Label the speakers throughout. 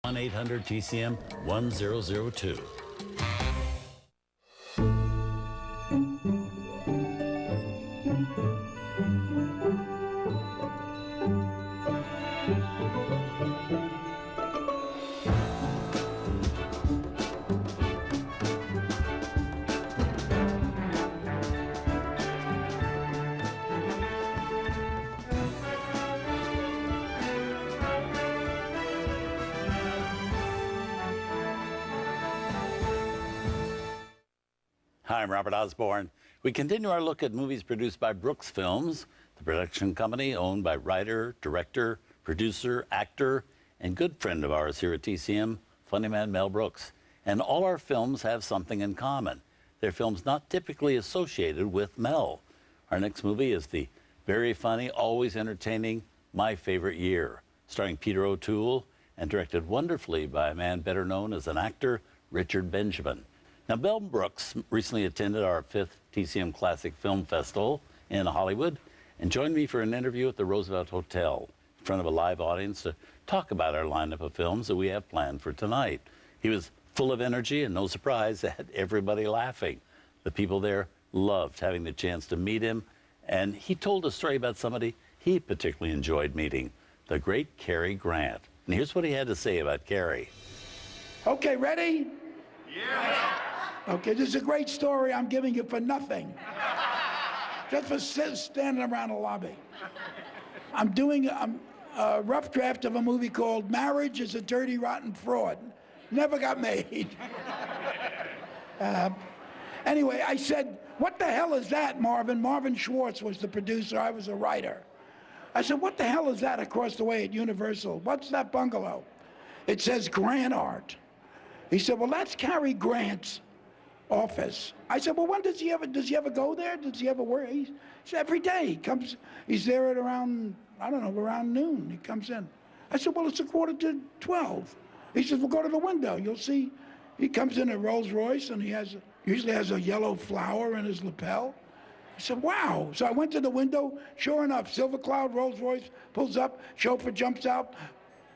Speaker 1: 1-800 TCM 1002. Hi, I'm Robert Osborne. We continue our look at movies produced by Brooksfilms, the production company owned by writer, director, producer, actor, and good friend of ours here at TCM, funny man Mel Brooks. And all our films have something in common. They're films not typically associated with Mel. Our next movie is the very funny, always entertaining My Favorite Year, starring Peter O'Toole and directed wonderfully by a man better known as an actor, Richard Benjamin. Now, Mel Brooks recently attended our 5th TCM Classic Film Festival in Hollywood and joined me for an interview at the Roosevelt Hotel in front of a live audience to talk about our lineup of films that we have planned for tonight. He was full of energy and no surprise had everybody laughing. The people there loved having the chance to meet him, and he told a story about somebody he particularly enjoyed meeting, the great Cary Grant. And here's what he had to say about Cary.
Speaker 2: Okay, ready?
Speaker 3: Yeah.
Speaker 2: Okay, this is a great story. I'm giving you for nothing. Just for standing around the lobby. I'm doing a rough draft of a movie called Marriage is a Dirty Rotten Fraud. Never got made. Anyway, I said, what the hell is that, Marvin? Marvin Schwartz was the producer. I was a writer. I said, what the hell is that across the way at Universal? What's that bungalow? It says Grant Art. He said, well, that's Cary Grant's office. I said, well, when does he ever go there? Does he ever work? He said, every day. He comes, he's there at around, I don't know, around noon. He comes in. I said, well, it's 11:45. He says, well, go to the window. You'll see. He comes in a Rolls Royce, and he usually has a yellow flower in his lapel. I said, wow. So I went to the window. Sure enough, Silver Cloud, Rolls Royce, pulls up, chauffeur jumps out,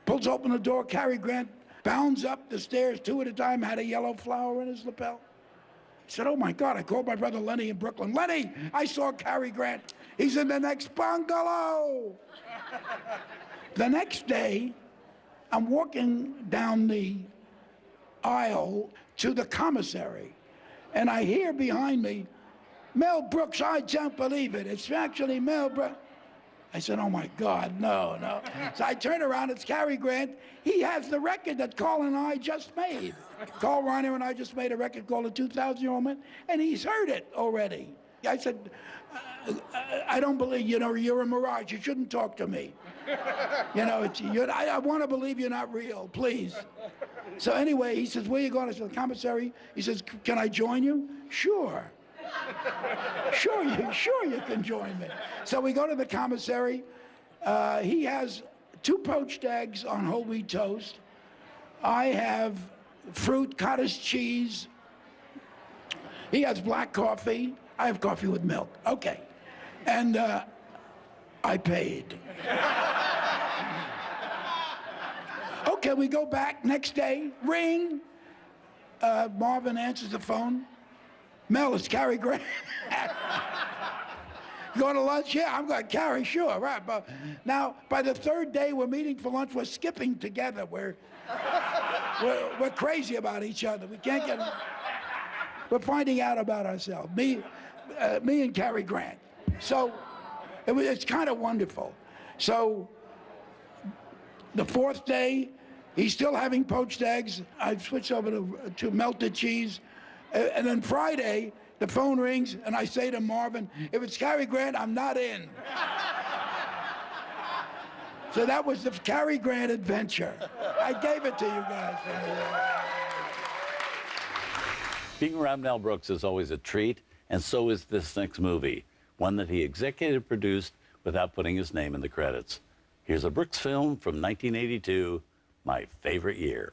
Speaker 2: pulls open the door. Cary Grant bounds up the stairs 2 at a time, had a yellow flower in his lapel. I said, oh my God, I called my brother Lenny in Brooklyn. Lenny, I saw Cary Grant. He's in the next bungalow. The next day, I'm walking down the aisle to the commissary, and I hear behind me, Mel Brooks, I don't believe it. It's actually Mel Brooks. I said, oh my God, no. So I turn around, it's Cary Grant. He has the record that Carl and I just made. Carl Reiner and I just made a record called A 2,000-Year-Old Man, and he's heard it already. I said, I don't believe, you're a mirage. You shouldn't talk to me. I want to believe you're not real, please. So anyway, he says, where are you going? I said, the commissary. He says, can I join you? Sure. Sure you can join me. So we go to the commissary. He has 2 poached eggs on whole wheat toast. I have fruit, cottage cheese. He has black coffee. I have coffee with milk. Okay. And I paid. Okay, we go back next day. Ring. Marvin answers the phone. Mel, it's Cary Grant. Going to lunch? Yeah, I'm going. Cary, sure, right. But now, by the 3rd day we're meeting for lunch, we're skipping together. We're crazy about each other. We can't get. We're finding out about ourselves. Me and Cary Grant. So it's kind of wonderful. So the 4th day, he's still having poached eggs. I've switched over to melted cheese. And then Friday, the phone rings, and I say to Marvin, if it's Cary Grant, I'm not in. So that was the Cary Grant adventure. I gave it to you guys.
Speaker 1: Being around Mel Brooks is always a treat, and so is this next movie, one that he executive produced without putting his name in the credits. Here's a Brooks film from 1982, My Favorite Year.